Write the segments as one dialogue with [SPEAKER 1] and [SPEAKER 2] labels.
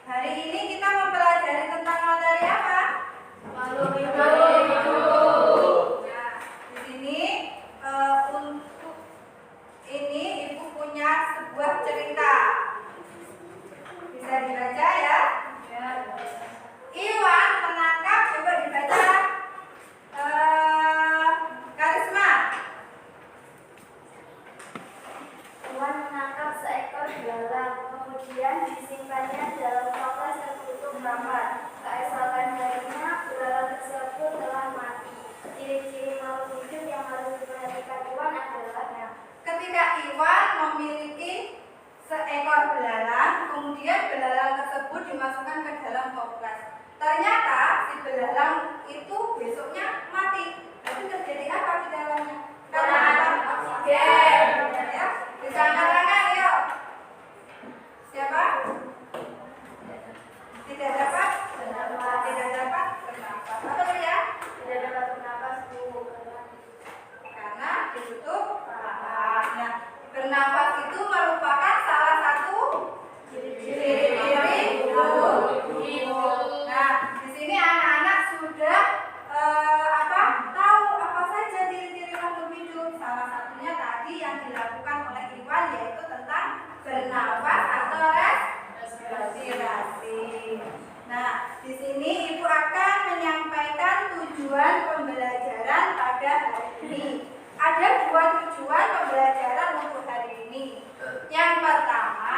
[SPEAKER 1] Hari ini kita mempelajari tentang materi apa?
[SPEAKER 2] Makhluk hidup.
[SPEAKER 1] Nah, di sini untuk ini Ibu punya sebuah cerita. Bisa dibaca ya? Iwan menangkap, coba dibaca. Karisma.
[SPEAKER 2] Iwan menangkap seekor belalang, kemudian disimpannya dalam toples tertutup rapat. Keesokan harinya, belalang tersebut telah mati. Ciri-ciri makhluk hidup yang harus diperhatikan Iwan adalah
[SPEAKER 1] Ketika Iwan memiliki seekor belalang, kemudian belalang tersebut dimasukkan ke dalam toples. Ternyata si belalang itu besoknya mati. Tapi terjadi apa di dalamnya? Karena apa? Oksigen. Ya, bisa angkat-angkat, yuk. Siapa? Tidak dapat? Tidak dapat bernafas. Apa tadi ya?
[SPEAKER 2] tidak dapat bernafas,
[SPEAKER 1] Karena ditutup rapat. Nah, bernafas itu merupakan salah satu ciri-ciri hidup. Nah, di sini anak-anak sudah tahu apa saja ciri-ciri makhluk hidup. Salah satunya tadi yang dilakukan oleh Iwan yaitu tentang bernafas atau respirasi. Nah, di sini Ibu akan menyampaikan tujuan pembelajaran pada hari ini. Ada 2 tujuan pembelajaran untuk hari ini. Yang pertama,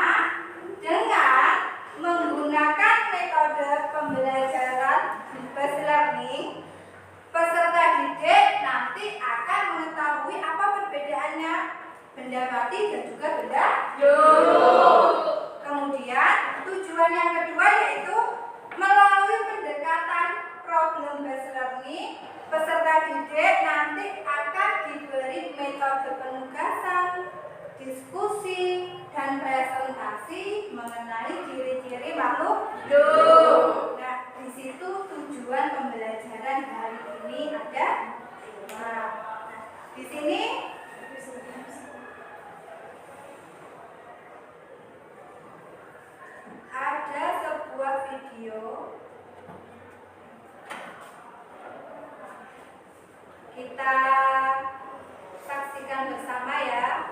[SPEAKER 1] dengan menggunakan metode pembelajaran based learning, peserta didik nanti akan mengetahui apa perbedaannya benda mati dan juga benda hidup. Kemudian tujuan yang kedua yaitu melalui pendekatan problem based learning, peserta didik nanti akan diberi metode penugasan, diskusi, dan presentasi mengenai ciri-ciri makhluk hidup. Nah, di situ tujuan pembelajaran hari ini ada. Nah, di sini ada sebuah video. Kita saksikan bersama ya.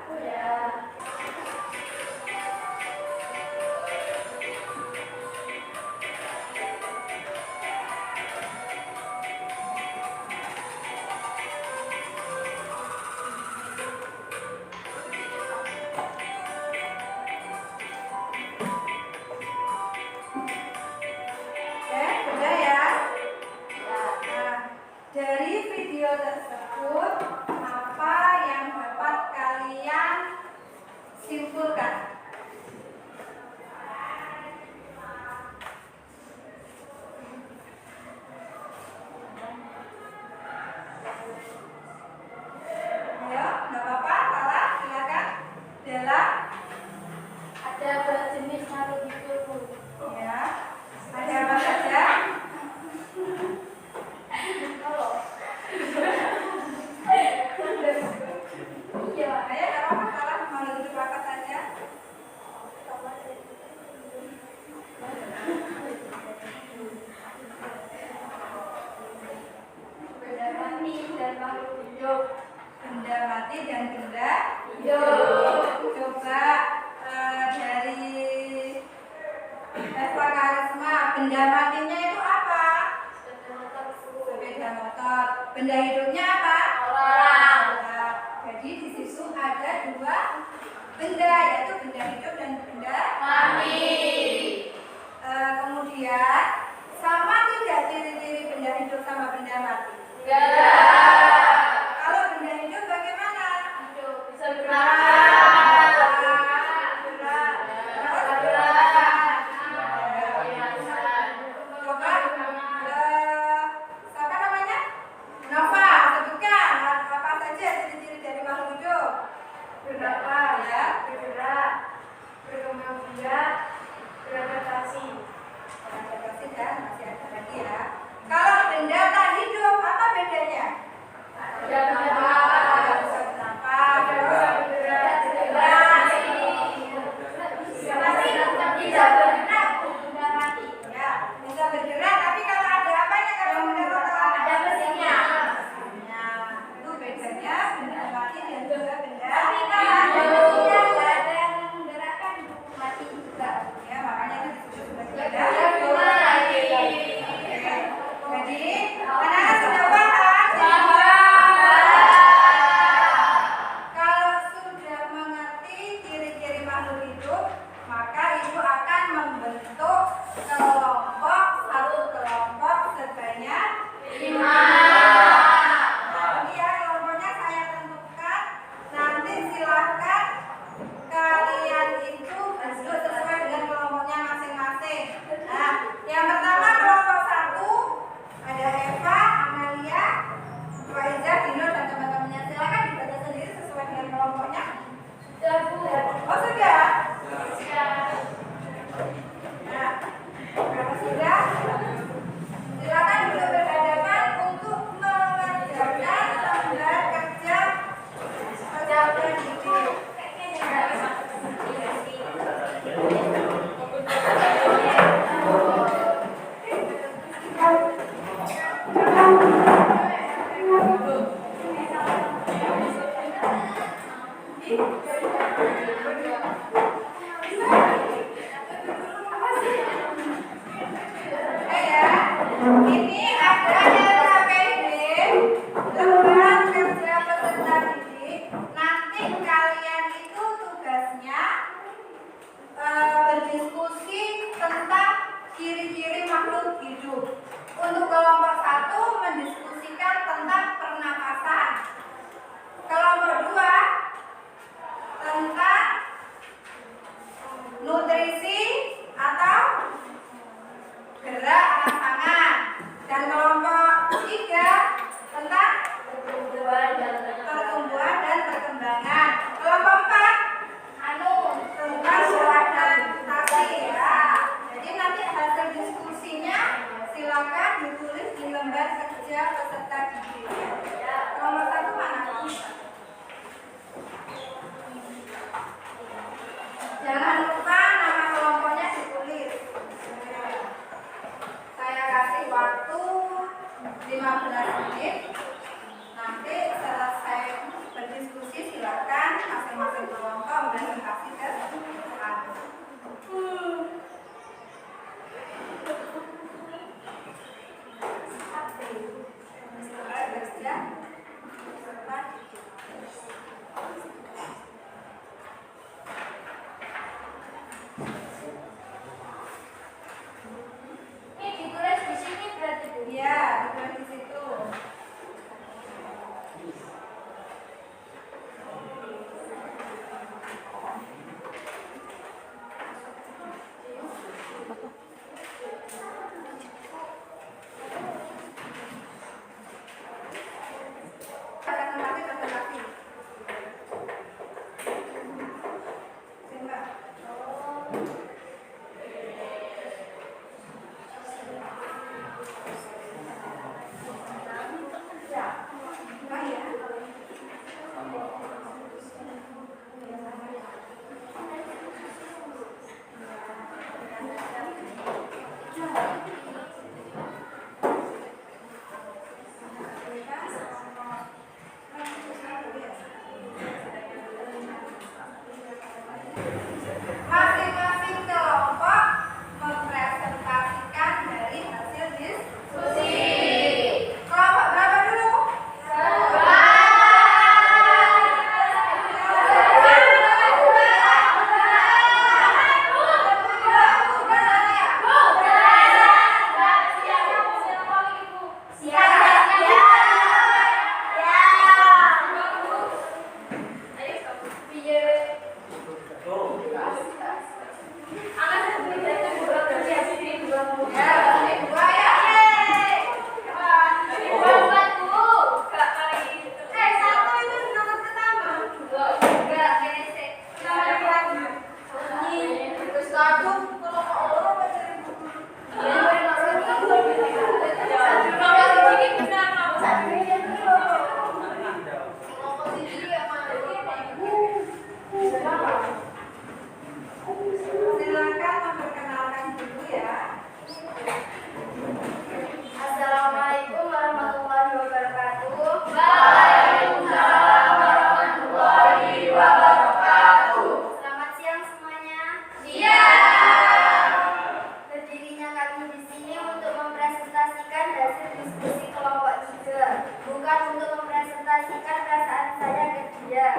[SPEAKER 1] Sudah ya? Nah, dari video tersebut apa yang dapat kalian simpulkan? Ayo, nggak apa-apa, salah, silakan. Bella,
[SPEAKER 2] ada berjenis makhluk hidup.
[SPEAKER 1] ya. Ada apa saja? Iya, ayo nggak apa-apa, salah. Makhluk hidup apa saja?
[SPEAKER 2] Benda mati dan makhluk hidup.
[SPEAKER 1] Benda mati dan benda
[SPEAKER 2] Hidup.
[SPEAKER 1] Coba dari Eva Karisma, benda matinya itu apa? Sepeda motor. Benda hidupnya apa?
[SPEAKER 2] Orang.
[SPEAKER 1] Nah, jadi di situ ada 2 benda, yaitu benda hidup dan benda
[SPEAKER 2] Mati.
[SPEAKER 1] Kemudian sama tidak ciri-ciri benda hidup sama benda mati? Kalau benda hidup bagaimana?
[SPEAKER 2] Bisa bergerak.
[SPEAKER 1] Coba siapa namanya? Nova, sebutkan apa saja ciri-ciri dari makhluk hidup. Bernafas, ya, bergerak, berkembang biak, beradaptasi. Beradaptasi dan masih ada lagi ya. Kalau benda tak hidup apa bedanya? Ini ada LKPD, lembaran kerja peserta didik. Nanti kalian itu tugasnya berdiskusi tentang ciri-ciri makhluk hidup. Untuk kelompok 1 mendiskusikan tentang pernapasan. Kelompok 2 tentang nutrisi atau gerak rangsangan, dan kelompok 3 tentang pertumbuhan dan perkembangan. Kelompok 4 tentang beradaptasi ya. Jadi nanti hasil diskusinya silakan ditulis di lembar kerja peserta didik. Kelompok 1 mana? Jangan lupa nama kelompoknya ditulis. Saya kasih waktu 15 menit. Nanti selesai berdiskusi silakan masing-masing kelompok presentasi ke depan.
[SPEAKER 2] Ini ditulis di sini berarti Bu?
[SPEAKER 1] Iya, ditulis di situ. Presentasi. Coba. Oh iya. Masing-masing kelompok mempresentasikan dari hasil diskusi. Kelompok berapa dulu? Silakan memperkenalkan dulu ya.
[SPEAKER 2] Assalamualaikum warahmatullahi wabarakatuh. Selamat siang semuanya. Berdirinya kami di sini untuk mempresentasikan hasil diskusi kelompok 3, bukan untuk mempresentasikan perasaan saya ke dia.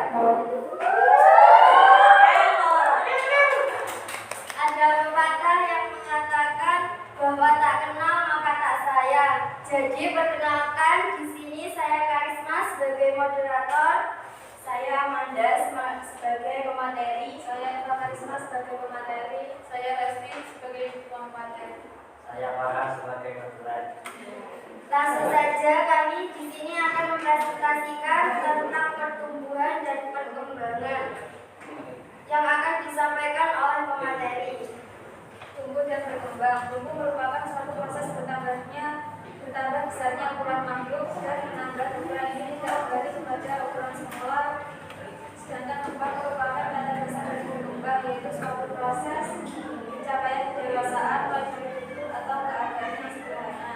[SPEAKER 2] Ada pepatah yang mengatakan bahwa tak kenal maka tak sayang. Jadi perkenalkan, di sini saya Karisma sebagai moderator, saya Amanda sebagai pemateri, saya Eva Karisma sebagai pemateri, saya Leslie sebagai pemateri.
[SPEAKER 3] Saya Farhan sebagai keturunan.
[SPEAKER 2] Langsung saja kami di sini akan mempresentasikan tentang pertumbuhan dan perkembangan yang akan disampaikan oleh pemateri.
[SPEAKER 4] Tumbuh dan berkembang. Tumbuh merupakan suatu proses bertambah besarnya ukuran makhluk dan menambah ukuran ini kembali kepada ukuran semula. Sedangkan kembang merupakan tanda dasar dari berkembang, yaitu suatu proses pencapaian kedewasaan baik itu atau keadaan yang sederhana.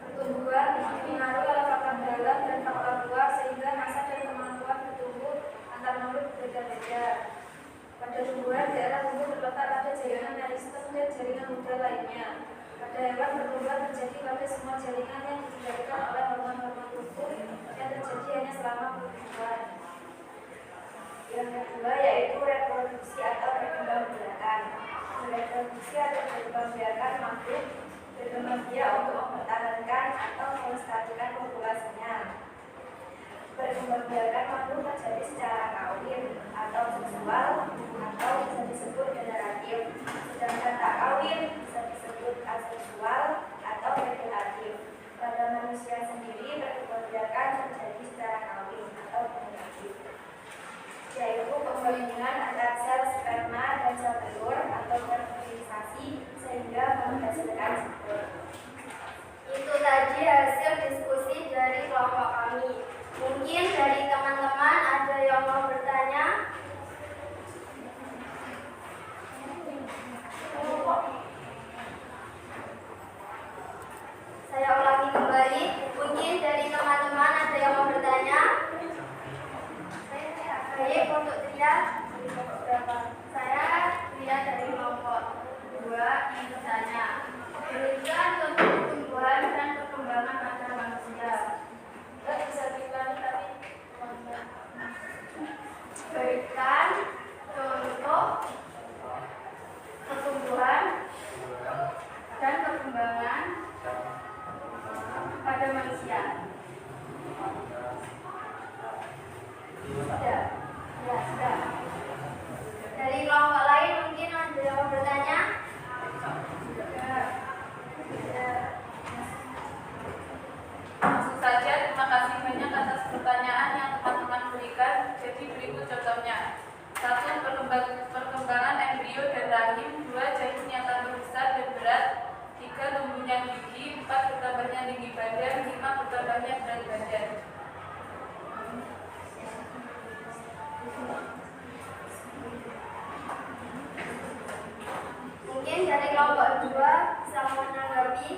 [SPEAKER 4] Pertumbuhan dipengaruhi oleh faktor dalam dan faktor luar sehingga masa dan kemampuan bertumbuh antar makhluk berbeda-beda. Pada tumbuhan, daerah tumbuh terletak pada jaringan meristem dan jaringan udara lainnya. Pada hewan berkembang terjadi pada semua jaringan yang dikendalikan oleh hormon-hormon tubuh yang terjadi hanya selama pertumbuhan. Yang kedua yaitu reproduksi atau perkembangbiakan. Reproduksi atau perkembangbiakan makhluk berkembang biak untuk mempertahankan atau melestarikan populasinya. Perkembangbiakan makhluk terjadi secara kawin atau seksual atau bisa disebut generatif. Sedangkan tak kawin bisa disebut aseksual atau vegetatif. Pada manusia sendiri perkembangbiakan terjadi secara kawin atau generatif, yaitu penggabungan antara sel sperma dan sel telur atau fertilisasi sehingga menghasilkan spor.
[SPEAKER 2] Itu tadi hasil diskusi dari kelompok kami. Mungkin dari teman-teman ada yang mau bertanya? Saya ulangi kembali. Mungkin dari teman-teman ada yang mau bertanya? Baik, untuk Tria dari kelompok berapa? Saya Tria dari kelompok 2 ingin bertanya. Berikan contoh pertumbuhan dan perkembangan pada manusia.
[SPEAKER 4] Enggak bisa diulangi tapi
[SPEAKER 2] Berikan contoh pertumbuhan dan perkembangan pada manusia. Sudah. Ya, sudah. Dari kelompok lain mungkin ada yang mau bertanya? Sudah.
[SPEAKER 5] Langsung saja, terima kasih banyak atas pertanyaan yang teman-teman berikan. Jadi berikut contohnya. 1. Perkembangan embrio dan rahim. 2. Janinnya tambah besar dan berat. 3. Tumbuhnya gigi. 4. Bertambahnya tinggi badan. 5. Bertambahnya berat badan.
[SPEAKER 2] Mungkin dari kelompok 2 bisa menanggapi.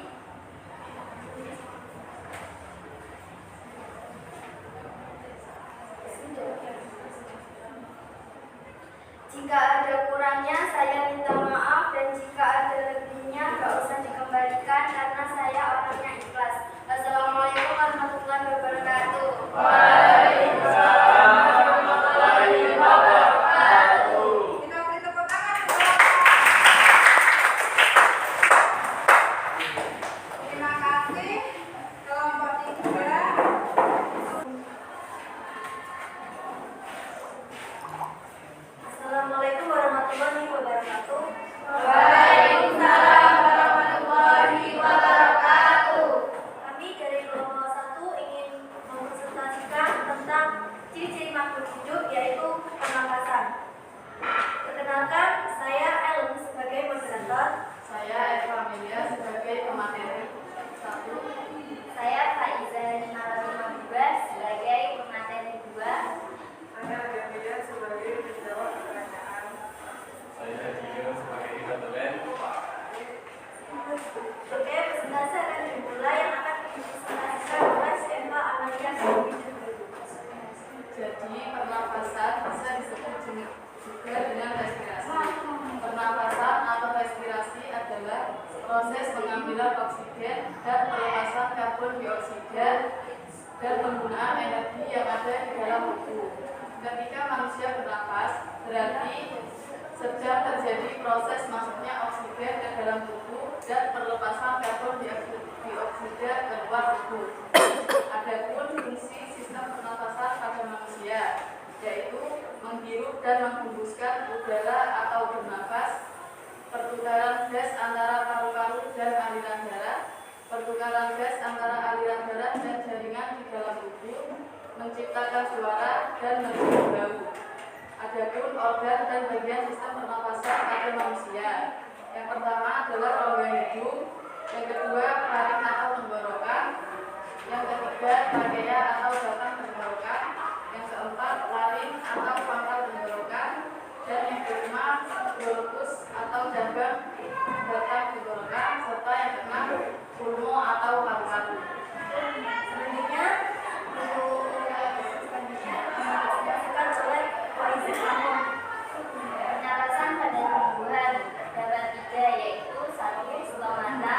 [SPEAKER 2] Jika ada kurangnya saya minta maaf, dan jika ada lebihnya gak usah dikembalikan karena saya orangnya ikhlas. Assalamualaikum warahmatullahi wabarakatuh.
[SPEAKER 3] Waalaikumsalam warahmatullahi wabarakatuh.
[SPEAKER 1] Kita beri tepuk tangan. Terima kasih kelompok 3.
[SPEAKER 2] Assalamualaikum warahmatullahi wabarakatuh.
[SPEAKER 1] Waalaikumsalam warahmatullahi wabarakatuh.
[SPEAKER 2] Kami dari kelompok 1 ingin mempresentasikan tentang ciri-ciri makhluk hidup, yaitu pernapasan. Perkenalkan, saya Ellen sebagai moderator.
[SPEAKER 5] Saya Eva Amelia sebagai pemateri. 1.
[SPEAKER 2] Saya Faiza Ninarawimabubas sebagai pemateri 2.
[SPEAKER 5] Saya Amelia sebagai penjawab pertanyaan.
[SPEAKER 3] Saya Gio sebagai konsulen.
[SPEAKER 2] Oke, presentasi akan dimulai yang akan dipresentasikan oleh Eva Amelia sebagai
[SPEAKER 5] Jadi pernapasan bisa disebut juga dengan respirasi. Pernapasan atau respirasi adalah proses pengambilan oksigen dan pelepasan karbon dioksida dan penggunaan energi yang ada di dalam tubuh. Ketika manusia bernapas, berarti sedang terjadi proses masuknya oksigen ke dalam tubuh dan perlepasan karbon dioksida ke luar tubuh. Adapun fungsi sistem pernapasan pada manusia, yaitu menghirup dan menghembuskan udara atau bernapas, pertukaran gas antara paru-paru dan aliran darah, pertukaran gas antara aliran darah dan jaringan di dalam tubuh, menciptakan suara dan mencium bau. Adapun organ dan bagian sistem pernapasan pada manusia, yang pertama adalah rongga hidung, yang kedua faring atau tenggorokan, yang ketiga trachea atau batang tenggorokan, yang keempat laring atau pangkal tenggorokan, dan yang kelima bronkus atau janggang batang tenggorokan, serta yang keenam pulmo atau paru-paru.
[SPEAKER 2] Selanjutnya, dipresentasikan oleh Faiza Amon. Pernapasan pada tumbuhan dapat 3, yaitu 1. Stomata,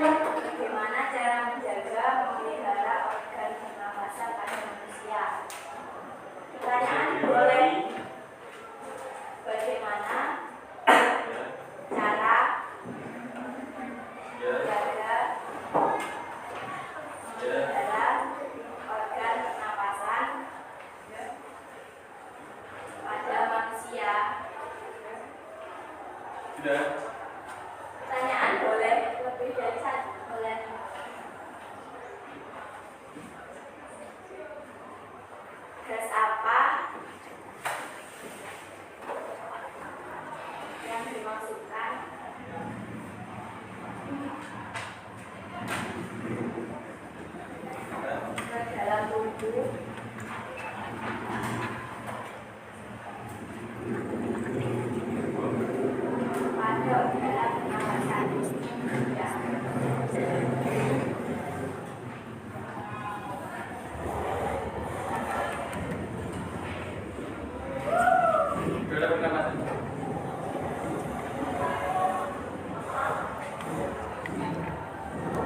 [SPEAKER 2] Bagaimana cara menjaga memelihara organ pernapasan pada manusia? Pertanyaan boleh. Bagaimana cara menjaga organ pernapasan pada manusia?
[SPEAKER 3] Sudah.
[SPEAKER 2] Pertanyaan boleh lebih dari satu, boleh. Gas apa yang dimaksudkan ke dalam tubuh pada dalam pernapasan? Ya.
[SPEAKER 3] Sudah pernapasan.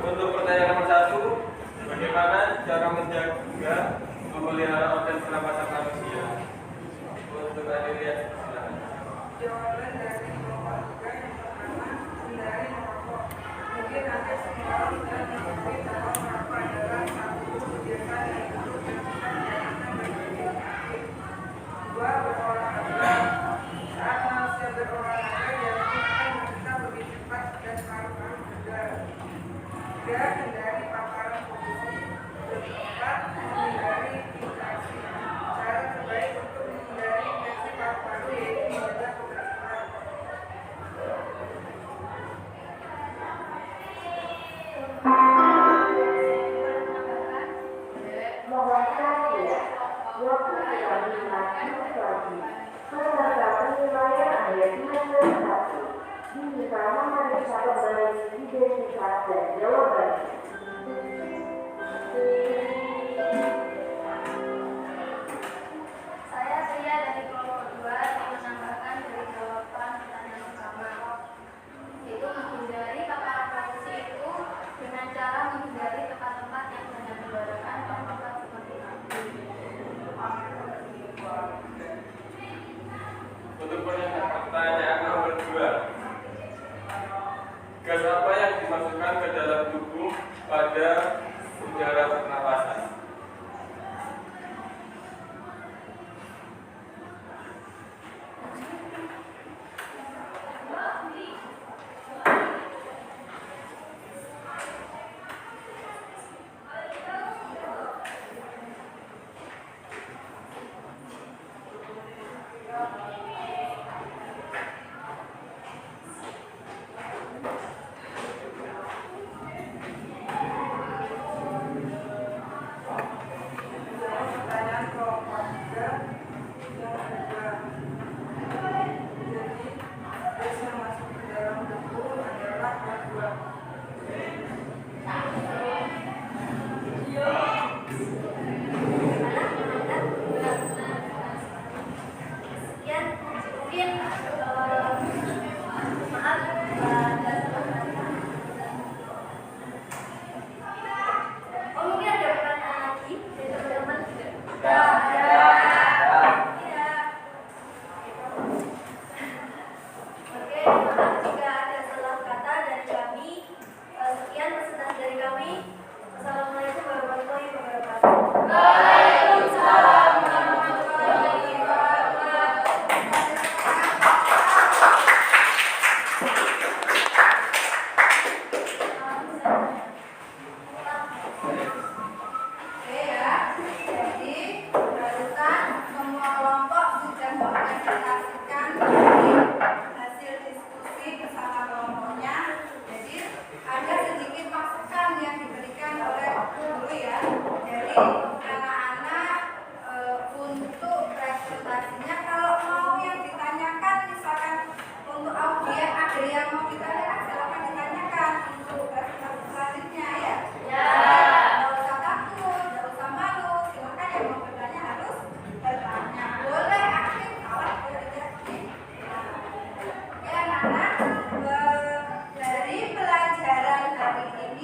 [SPEAKER 3] Untuk pertanyaan nomor 1, bagaimana cara menjaga memelihara organ pernapasan manusia? Untuk Adelia, silakan.
[SPEAKER 1] Jawaban dari kelompok tiga yang pertama, hindari merokok. Mungkin Anda semua sudah mengetahui bahwa merokok adalah satu kebiasaan yang buruk yang bisa menyebabkan berbagai penyakit. 2. Berolahraga. Saat manusia berolahraga, jantung akan berdetak lebih cepat dan paru-paru segar. 3. Hindari paparan polusi. 4. Menghindari infeksi. Cara terbaik untuk menghindari infeksi paru-paru yaitu menjaga kebersihan.
[SPEAKER 2] Saya Pria dari kelompok 2 yang menambahkan dari jawaban pertanyaan pertama, yaitu menghindari paparan polusi itu dengan cara menghindari tempat-tempat yang banyak kendaraan dan tempat seperti api.
[SPEAKER 3] Untuk pertanyaan nomor 2, gas apa yang dimasukkan ke dalam tubuh pada udara pernapasan?
[SPEAKER 1] Pertanyaan kelompok tiga yang kedua. Jadi, gas yang masuk ke dalam tubuh adalah O2.
[SPEAKER 2] Sekian, mungkin maaf mungkin ada pertanyaan lagi dari teman-teman. Oke, maaf jika ada salah kata dari kami. Sekian presentasi dari kami. Assalamualaikum warahmatullahi wabarakatuh.
[SPEAKER 1] Oke ya, jadi barusan semua kelompok sudah mempresentasikan hasil diskusi bersama kelompoknya. Jadi ada sedikit masukan yang diberikan oleh guru ya. Jadi anak-anak untuk presentasinya kalau mau yang ditanyakan misalkan untuk audien ada yang mau ditanyakan silakan ditanyakan untuk presentasi selanjutnya ya. Nggak usah takut, nggak usah malu. Silakan yang mau bertanya harus bertanya. Boleh aktif, kawan boleh tidak aktif. Ya anak-anak, dari pelajaran hari ini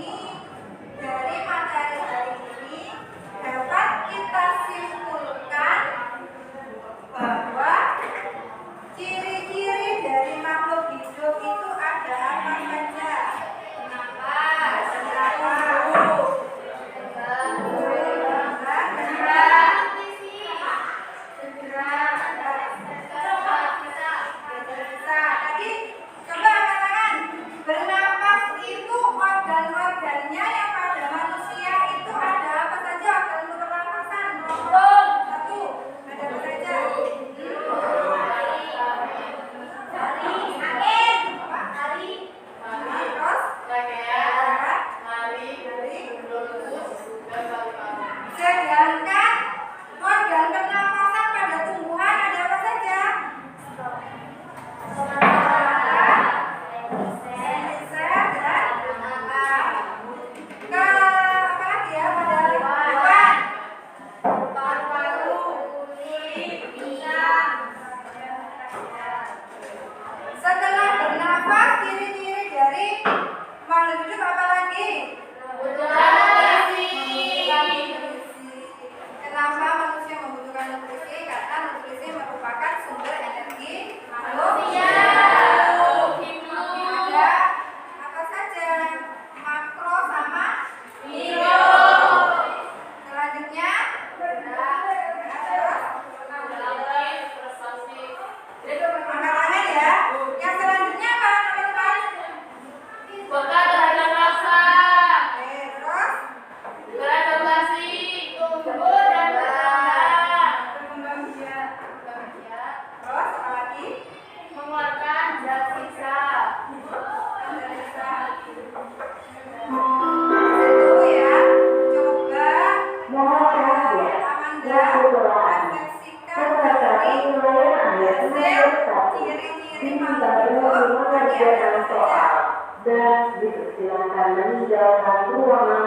[SPEAKER 6] akan meninggalkan ruangan